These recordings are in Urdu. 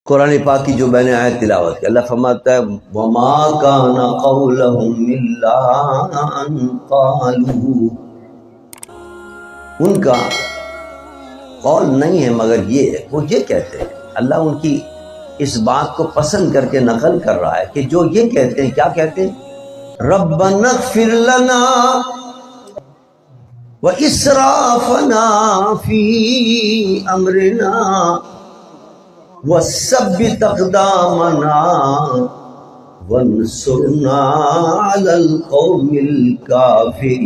قرآن پاک کی جو میں نے آیت تلاوت کی، اللہ فرماتا ہے وَمَا كَانَ قَوْلَهُمْ إِلَّا أَن قَالُوا، ان کا قول نہیں ہے مگر یہ، وہ یہ کہتے ہیں، اللہ ان کی اس بات کو پسند کر کے نقل کر رہا ہے کہ جو یہ کہتے ہیں، کیا کہتے ہیں؟ رَبَّنَا اغْفِرْ لَنَا وَإِسْرَافَنَا فِي أَمْرِنَا وَثَبِّتْ أَقْدَامَنَا وَانصُرْنَا عَلَى الْقَوْمِ الْكَافِرِينَ۔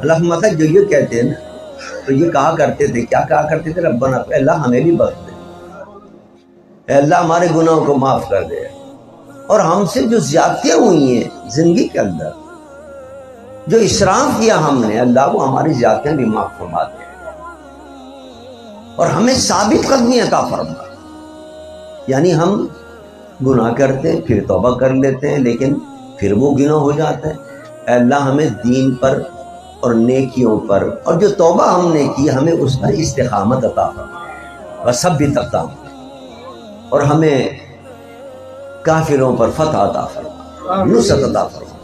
اللہ فرماتا ہے جو یہ کہتے ہیں نا، تو یہ کہا کرتے تھے، کیا کہا کرتے تھے؟ ربنا، اے اللہ ہمیں بھی بخش دے، اے اللہ ہمارے گناہوں کو معاف کر دے، اور ہم سے جو زیادتیاں ہوئی ہیں زندگی کے اندر، جو اسراف کیا ہم نے، اللہ وہ ہماری زیادتیاں بھی معاف فرما دے، اور ہمیں ثابت قدمی عطا فرما۔ یعنی ہم گناہ کرتے ہیں، پھر توبہ کر لیتے ہیں، لیکن پھر وہ گناہ ہو جاتا ہے۔ اے اللہ ہمیں دین پر اور نیکیوں پر، اور جو توبہ ہم نے کی ہمیں اس پر استقامت عطا فرما، وثبت اقدامنا، اور ہمیں کافروں پر فتح عطا فرما، نصرت عطا فرما۔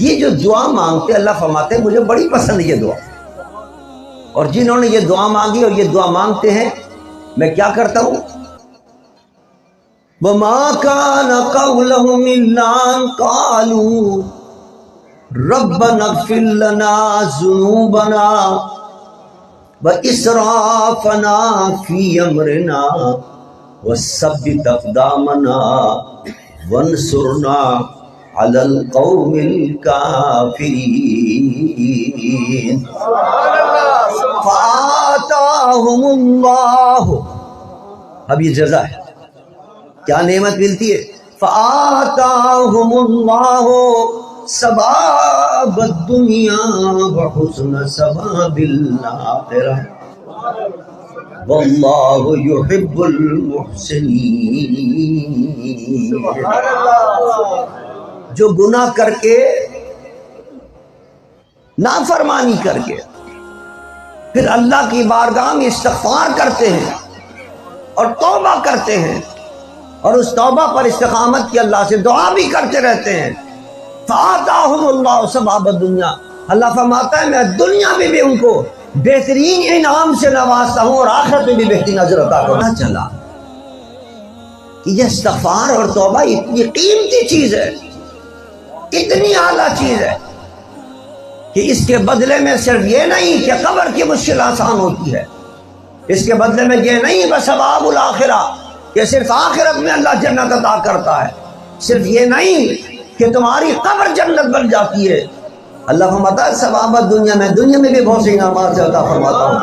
یہ جو دعا مانگتے اللہ فرماتے ہیں مجھے بڑی پسند یہ دعا، اور جنہوں نے یہ دعا مانگی اور یہ دعا مانگتے ہیں، میں کیا کرتا ہوں؟ وَمَا كَانَ قَوْلَهُمْ إِلَّا أَن قَالُوا رَبَّنَا اغْفِرْ لَنَا ذُنُوبَنَا وَإِسْرَافَنَا فِي أَمْرِنَا وَثَبِّتْ أَقْدَامَنَا وَانصُرْنَا عَلَى الْقَوْمِ الْكَافِرِينَ۔ فَآتَاهُمُ اللَّهُ، اب یہ جزا ہے، کیا نعمت ملتی ہے؟ فَآتَاهُمُ اللَّهُ ثواب الدنیا وحسن ثواب الآخرہ واللہ یحب المحسنین۔ جو گناہ کر کے، نافرمانی کر کے، پھر اللہ کی بارگاہ میں استغفار کرتے ہیں اور توبہ کرتے ہیں، اور اس توبہ پر استقامت کی اللہ سے دعا بھی کرتے رہتے ہیں، فآتاہم اللہ ثواب الدنیا، اللہ فرماتا ہے میں دنیا میں بھی ان کو بہترین انعام سے نوازتا ہوں اور آخرت میں بھی بہترین اجر عطا کرتا۔ چلا کہ یہ استغفار اور توبہ اتنی قیمتی چیز ہے، اتنی اعلیٰ چیز ہے کہ اس کے بدلے میں صرف یہ نہیں کہ قبر کی مشکل آسان ہوتی ہے، اس کے بدلے میں یہ نہیں بثواب الآخرہ کہ صرف آخرت میں اللہ جنت عطا کرتا ہے، صرف یہ نہیں کہ تمہاری قبر جنت بن جاتی ہے، اللہ فرماتا ہے ثواب دنیا میں، دنیا میں بھی بہت سے انعامات سے عطا فرماتا ہوں۔